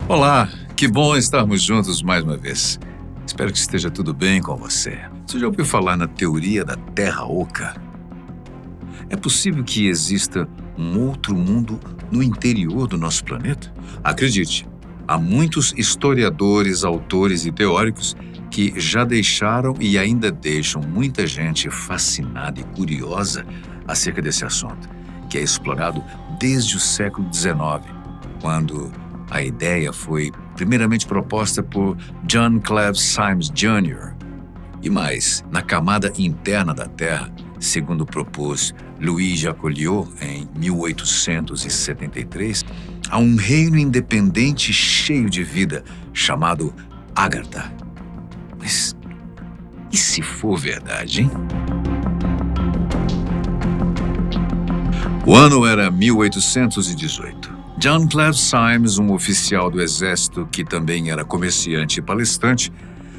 Olá, que bom estarmos juntos mais uma vez. Espero que esteja tudo bem com você. Você já ouviu falar na teoria da Terra Oca? É possível que exista um outro mundo no interior do nosso planeta? Acredite, há muitos historiadores, autores e teóricos que já deixaram e ainda deixam muita gente fascinada e curiosa acerca desse assunto, que é explorado desde o século XIX, quando a ideia foi primeiramente proposta por John Cleve Symons Jr. E mais, na camada interna da Terra, segundo propôs Louis Jacoliot em 1873, há um reino independente cheio de vida chamado Agartha. Mas e se for verdade, hein? O ano era 1818. John Cleve Symons, um oficial do exército que também era comerciante e palestrante,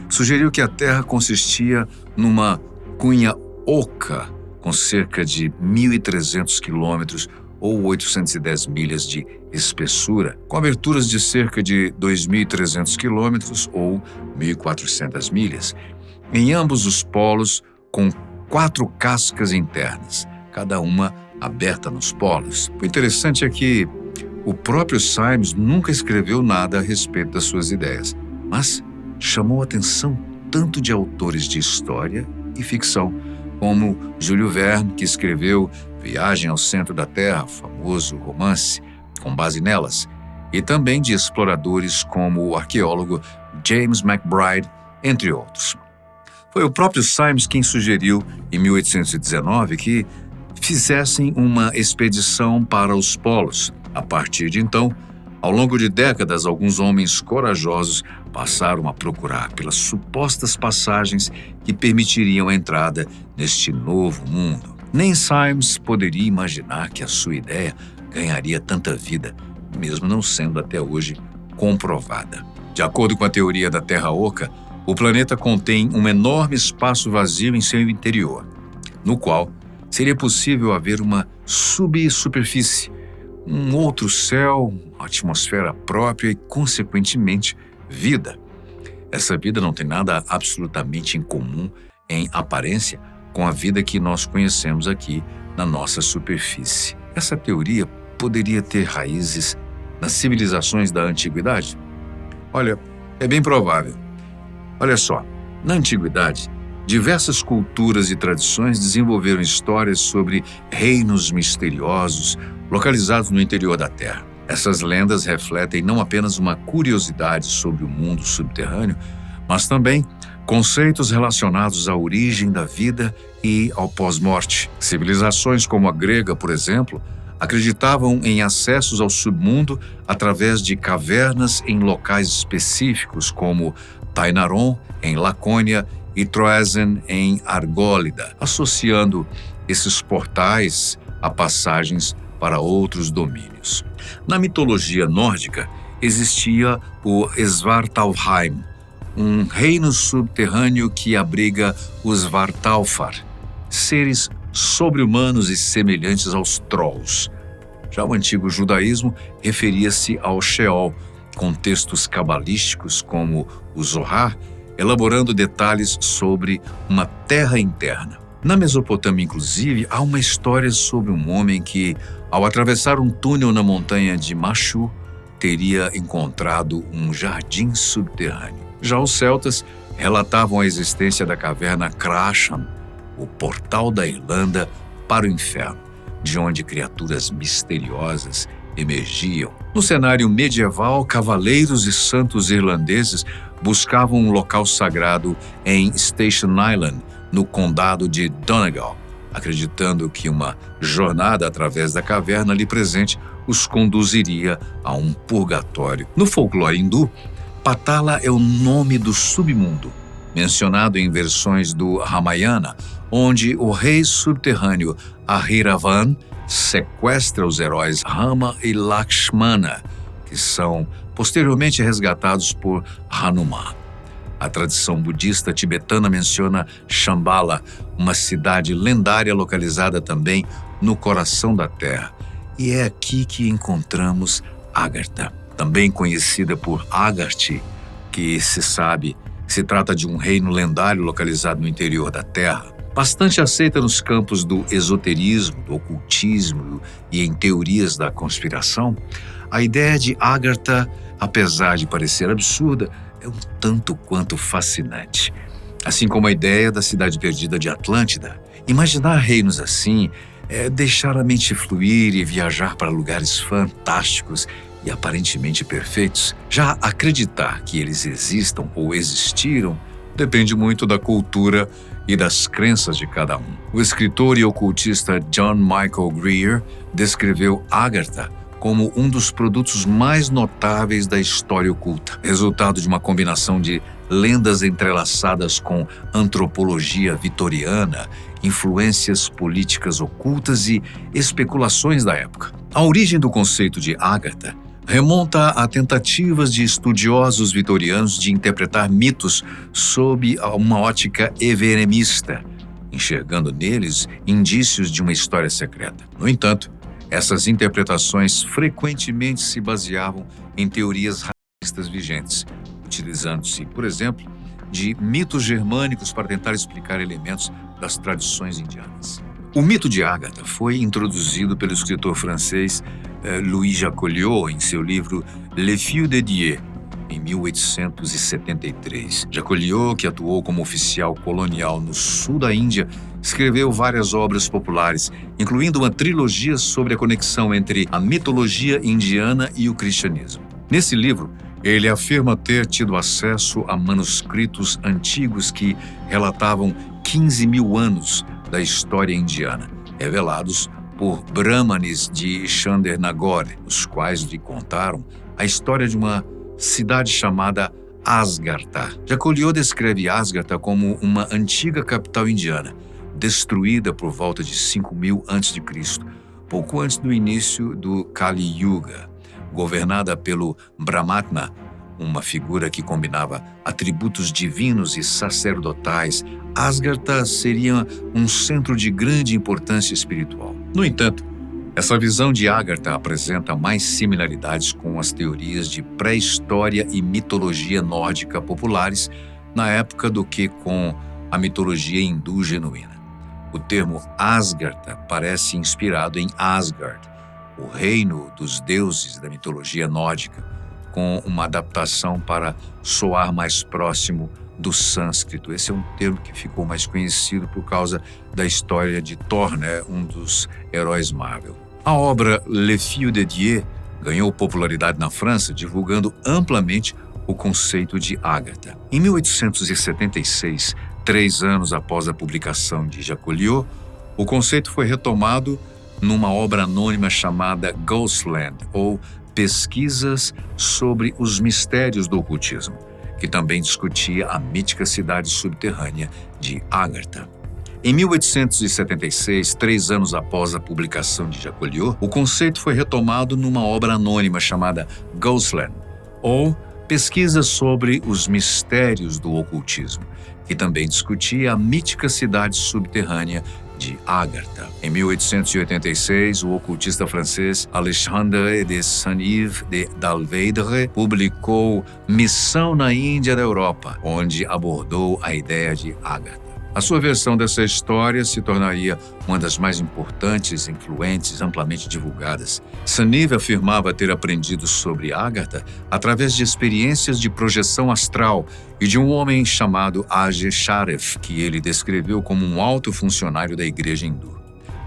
sugeriu que a Terra consistia numa cunha oca com cerca de 1.300 quilômetros ou 810 milhas de espessura, com aberturas de cerca de 2.300 quilômetros ou 1.400 milhas, em ambos os polos, com 4 cascas internas, cada uma aberta nos polos. O interessante é que o próprio Symons nunca escreveu nada a respeito das suas ideias, mas chamou a atenção tanto de autores de história e ficção, como Júlio Verne, que escreveu Viagem ao Centro da Terra, famoso romance com base nelas, e também de exploradores como o arqueólogo James McBride, entre outros. Foi o próprio Symons quem sugeriu, em 1819, que fizessem uma expedição para os polos. A partir de então, ao longo de décadas, alguns homens corajosos passaram a procurar pelas supostas passagens que permitiriam a entrada neste novo mundo. Nem Symons poderia imaginar que a sua ideia ganharia tanta vida, mesmo não sendo até hoje comprovada. De acordo com a teoria da Terra Oca, o planeta contém um enorme espaço vazio em seu interior, no qual seria possível haver uma subsuperfície, um outro céu, uma atmosfera própria e, consequentemente, vida. Essa vida não tem nada absolutamente em comum, em aparência, com a vida que nós conhecemos aqui na nossa superfície. Essa teoria poderia ter raízes nas civilizações da antiguidade? Olha, é bem provável. Olha só, na antiguidade, diversas culturas e tradições desenvolveram histórias sobre reinos misteriosos localizados no interior da Terra. Essas lendas refletem não apenas uma curiosidade sobre o mundo subterrâneo, mas também conceitos relacionados à origem da vida e ao pós-morte. Civilizações como a grega, por exemplo, acreditavam em acessos ao submundo através de cavernas em locais específicos, como Tainaron, em Lacônia, e Troezen, em Argólida, associando esses portais a passagens para outros domínios. Na mitologia nórdica, existia o Svartalfheim, um reino subterrâneo que abriga os Svartalfar, seres sobre-humanos e semelhantes aos Trolls. Já o antigo judaísmo referia-se ao Sheol, com textos cabalísticos como o Zohar, elaborando detalhes sobre uma terra interna. Na Mesopotâmia, inclusive, há uma história sobre um homem que, ao atravessar um túnel na montanha de Machu, teria encontrado um jardim subterrâneo. Já os celtas relatavam a existência da caverna Krasham, o portal da Irlanda para o inferno, de onde criaturas misteriosas emergiam. No cenário medieval, cavaleiros e santos irlandeses buscavam um local sagrado em Station Island, no condado de Donegal, acreditando que uma jornada através da caverna ali presente os conduziria a um purgatório. No folclore hindu, Patala é o nome do submundo, mencionado em versões do Ramayana, onde o rei subterrâneo Ahiravan sequestra os heróis Rama e Lakshmana, que são posteriormente resgatados por Hanuman. A tradição budista tibetana menciona Shambhala, uma cidade lendária localizada também no coração da Terra. E é aqui que encontramos Agartha. também conhecida por Agartha, que se trata de um reino lendário localizado no interior da Terra, bastante aceita nos campos do esoterismo, do ocultismo e em teorias da conspiração. A ideia de Agartha, apesar de parecer absurda, é um tanto quanto fascinante. Assim como a ideia da cidade perdida de Atlântida. Imaginar reinos assim é deixar a mente fluir e viajar para lugares fantásticos e aparentemente perfeitos. Já acreditar que eles existam ou existiram depende muito da cultura e das crenças de cada um. O escritor e ocultista John Michael Greer descreveu Agartha como um dos produtos mais notáveis da história oculta, resultado de uma combinação de lendas entrelaçadas com antropologia vitoriana, influências políticas ocultas e especulações da época. A origem do conceito de Agartha remonta a tentativas de estudiosos vitorianos de interpretar mitos sob uma ótica everemista, enxergando neles indícios de uma história secreta. No entanto, essas interpretações frequentemente se baseavam em teorias racistas vigentes, utilizando-se, por exemplo, de mitos germânicos para tentar explicar elementos das tradições indianas. O mito de Agartha foi introduzido pelo escritor francês Louis Jacoliot em seu livro Le Feu de Dieu, em 1873. Jacoliot, que atuou como oficial colonial no sul da Índia, escreveu várias obras populares, incluindo uma trilogia sobre a conexão entre a mitologia indiana e o cristianismo. Nesse livro, ele afirma ter tido acesso a manuscritos antigos que relatavam 15 mil anos da história indiana, revelados por brahmanes de Chandernagore, os quais lhe contaram a história de uma cidade chamada Asgartha. Jacoliot descreve Asgartha como uma antiga capital indiana, destruída por volta de 5000 a.C., pouco antes do início do Kali Yuga, governada pelo Brahmana, uma figura que combinava atributos divinos e sacerdotais. Asgartha seria um centro de grande importância espiritual. No entanto, essa visão de Agartha apresenta mais similaridades com as teorias de pré-história e mitologia nórdica populares na época do que com a mitologia hindu genuína. O termo Asgartha parece inspirado em Asgard, o reino dos deuses da mitologia nórdica, com uma adaptação para soar mais próximo do sânscrito. Esse é um termo que ficou mais conhecido por causa da história de Thor, um dos heróis Marvel. A obra Le Feu de Dieu ganhou popularidade na França, divulgando amplamente o conceito de Agartha. Em 1876, 3 anos após a publicação de Jacoliot, o conceito foi retomado numa obra anônima chamada Ghostland, ou Pesquisas sobre os Mistérios do Ocultismo, que também discutia a mítica cidade subterrânea de Agartha. Em 1876, 3 anos após a publicação de Jacoliot, o conceito foi retomado numa obra anônima chamada Ghostland, ou Pesquisas sobre os Mistérios do Ocultismo, que também discutia a mítica cidade subterrânea de Agartha. Em 1886, o ocultista francês Alexandre de Saint-Yves de Dalveidre publicou Missão na Índia da Europa, onde abordou a ideia de Agartha. A sua versão dessa história se tornaria uma das mais importantes, influentes, amplamente divulgadas. Saint-Yves afirmava ter aprendido sobre Agartha através de experiências de projeção astral e de um homem chamado A.G. Sharif, que ele descreveu como um alto funcionário da igreja hindu.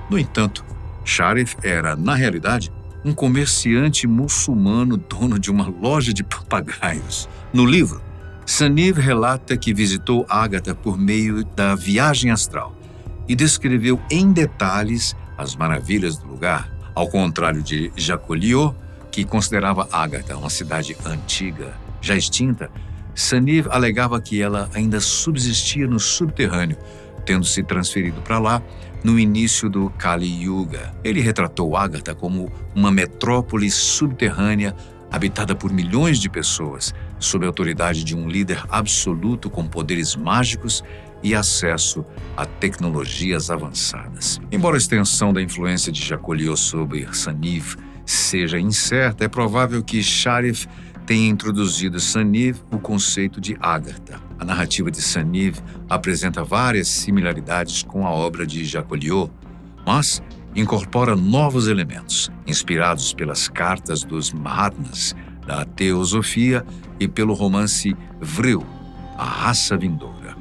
No entanto, Sharif era, na realidade, um comerciante muçulmano dono de uma loja de papagaios. No livro, Saint-Yves relata que visitou Agartha por meio da viagem astral e descreveu em detalhes as maravilhas do lugar. Ao contrário de Jacoliot, que considerava Agartha uma cidade antiga, já extinta, Saint-Yves alegava que ela ainda subsistia no subterrâneo, tendo se transferido para lá no início do Kali Yuga. Ele retratou Agartha como uma metrópole subterrânea habitada por milhões de pessoas, sob a autoridade de um líder absoluto com poderes mágicos e acesso a tecnologias avançadas. Embora a extensão da influência de Jacoliot sobre Saint-Yves seja incerta, é provável que Sharif tenha introduzido Saniv o conceito de Agartha. A narrativa de Saniv apresenta várias similaridades com a obra de Jacques, mas incorpora novos elementos, inspirados pelas cartas dos Mahatmas, da teosofia e pelo romance Vril, a raça vindoura.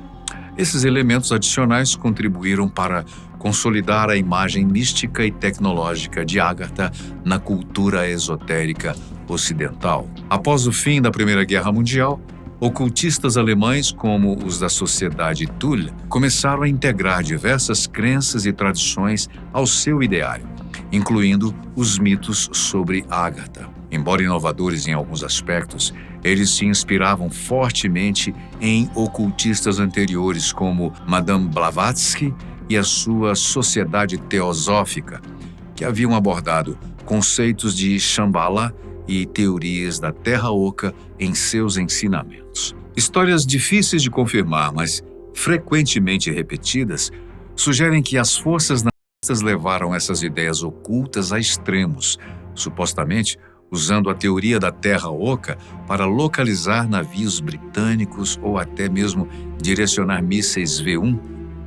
Esses elementos adicionais contribuíram para consolidar a imagem mística e tecnológica de Agartha na cultura esotérica ocidental. Após o fim da Primeira Guerra Mundial, ocultistas alemães, como os da Sociedade Thule, começaram a integrar diversas crenças e tradições ao seu ideário, incluindo os mitos sobre Agartha. Embora inovadores em alguns aspectos, eles se inspiravam fortemente em ocultistas anteriores como Madame Blavatsky e a sua Sociedade Teosófica, que haviam abordado conceitos de Shambhala e teorias da Terra Oca em seus ensinamentos. Histórias difíceis de confirmar, mas frequentemente repetidas, sugerem que as forças nazistas levaram essas ideias ocultas a extremos, supostamente usando a teoria da Terra Oca para localizar navios britânicos ou até mesmo direcionar mísseis V-1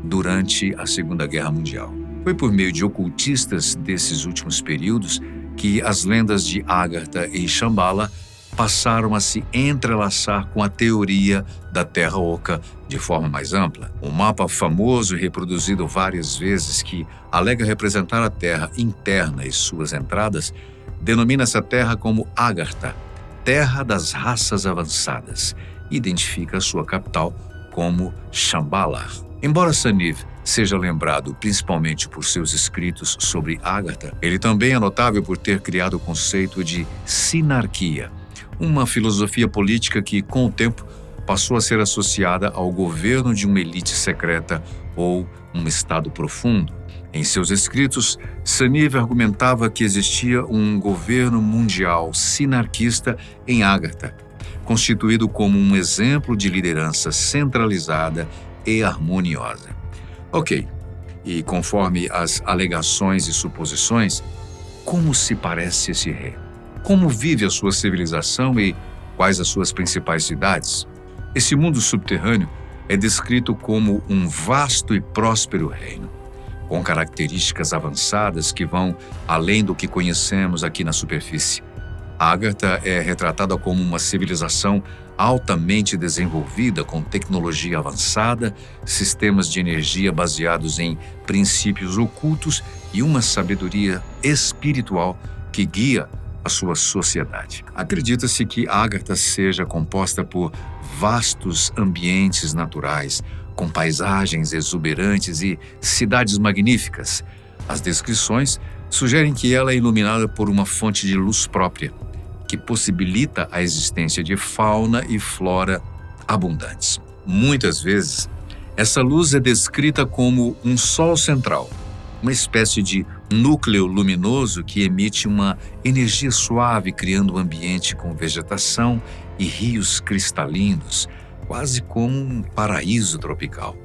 durante a Segunda Guerra Mundial. Foi por meio de ocultistas desses últimos períodos que as lendas de Agartha e Shambhala passaram a se entrelaçar com a teoria da Terra Oca de forma mais ampla. Um mapa famoso e reproduzido várias vezes que alega representar a Terra interna e suas entradas denomina essa terra como Agartha, terra das raças avançadas, e identifica sua capital como Shambhala. Embora Saniv seja lembrado principalmente por seus escritos sobre Agartha, ele também é notável por ter criado o conceito de sinarquia, uma filosofia política que, com o tempo, passou a ser associada ao governo de uma elite secreta ou um estado profundo. Em seus escritos, Saniv argumentava que existia um governo mundial sinarquista em Agartha, constituído como um exemplo de liderança centralizada e harmoniosa. Ok, e conforme as alegações e suposições, como se parece esse rei? Como vive a sua civilização e quais as suas principais cidades? Esse mundo subterrâneo é descrito como um vasto e próspero reino, com características avançadas que vão além do que conhecemos aqui na superfície. Agartha é retratada como uma civilização altamente desenvolvida, com tecnologia avançada, sistemas de energia baseados em princípios ocultos e uma sabedoria espiritual que guia a sua sociedade. Acredita-se que Agartha seja composta por vastos ambientes naturais, com paisagens exuberantes e cidades magníficas. As descrições sugerem que ela é iluminada por uma fonte de luz própria, que possibilita a existência de fauna e flora abundantes. Muitas vezes, essa luz é descrita como um sol central, uma espécie de núcleo luminoso que emite uma energia suave, criando um ambiente com vegetação e rios cristalinos, quase como um paraíso tropical.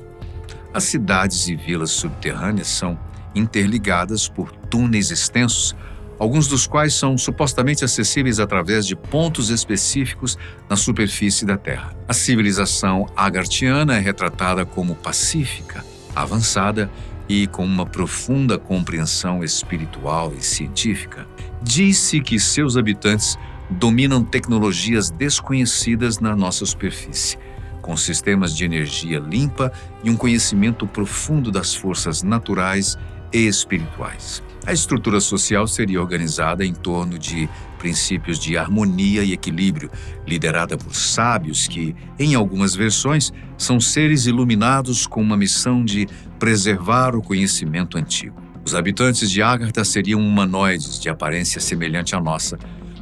As cidades e vilas subterrâneas são interligadas por túneis extensos, alguns dos quais são supostamente acessíveis através de pontos específicos na superfície da Terra. A civilização agarthiana é retratada como pacífica, avançada e com uma profunda compreensão espiritual e científica. Diz-se que seus habitantes dominam tecnologias desconhecidas na nossa superfície, com sistemas de energia limpa e um conhecimento profundo das forças naturais e espirituais. A estrutura social seria organizada em torno de princípios de harmonia e equilíbrio, liderada por sábios que, em algumas versões, são seres iluminados com uma missão de preservar o conhecimento antigo. Os habitantes de Agartha seriam humanoides de aparência semelhante à nossa,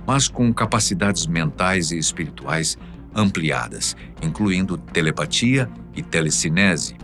mas com capacidades mentais e espirituais ampliadas, incluindo telepatia e telecinese.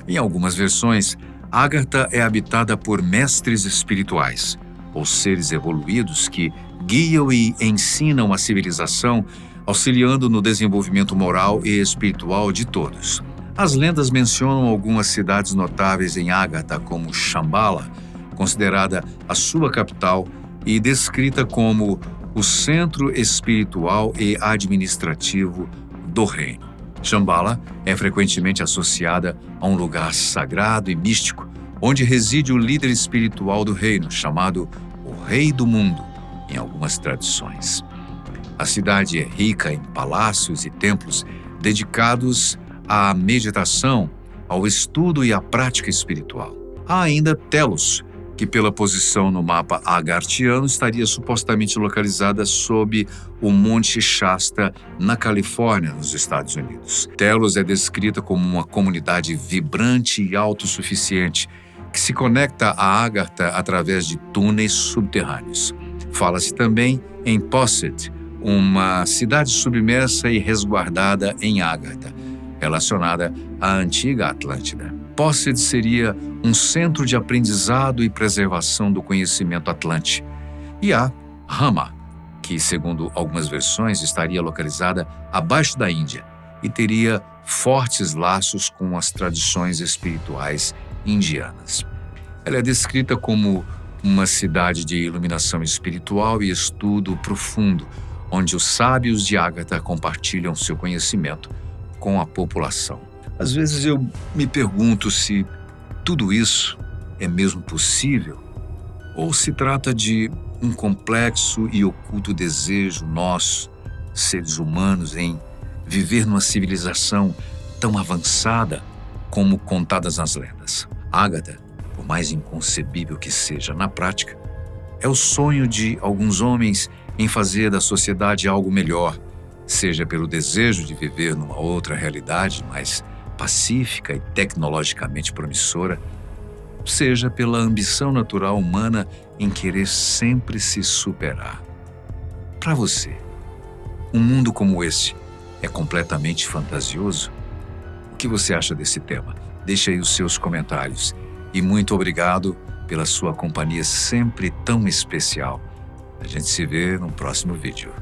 Em algumas versões, Agartha é habitada por mestres espirituais, ou seres evoluídos que guiam e ensinam a civilização, auxiliando no desenvolvimento moral e espiritual de todos. As lendas mencionam algumas cidades notáveis em Agartha, como Shambhala, considerada a sua capital, e descrita como o centro espiritual e administrativo do reino. Shambhala é frequentemente associada a um lugar sagrado e místico, onde reside o líder espiritual do reino, chamado o Rei do Mundo, em algumas tradições. A cidade é rica em palácios e templos dedicados à meditação, ao estudo e à prática espiritual. Há ainda Telos, que pela posição no mapa agartiano estaria supostamente localizada sob o Monte Shasta, na Califórnia, nos Estados Unidos. Telos é descrita como uma comunidade vibrante e autossuficiente, que se conecta a Agartha através de túneis subterrâneos. Fala-se também em Posset, uma cidade submersa e resguardada em Agartha, relacionada à antiga Atlântida. Posset seria um centro de aprendizado e preservação do conhecimento atlante. E há Rama, que, segundo algumas versões, estaria localizada abaixo da Índia e teria fortes laços com as tradições espirituais indianas. Ela é descrita como uma cidade de iluminação espiritual e estudo profundo, onde os sábios de Agartha compartilham seu conhecimento com a população. Às vezes eu me pergunto se tudo isso é mesmo possível ou se trata de um complexo e oculto desejo nosso, seres humanos, em viver numa civilização tão avançada como contadas nas lendas. Agartha, por mais inconcebível que seja na prática, é o sonho de alguns homens em fazer da sociedade algo melhor, seja pelo desejo de viver numa outra realidade mais pacífica e tecnologicamente promissora, seja pela ambição natural humana em querer sempre se superar. Para você, um mundo como esse é completamente fantasioso? O que você acha desse tema? Deixe aí os seus comentários. E muito obrigado pela sua companhia sempre tão especial. A gente se vê no próximo vídeo.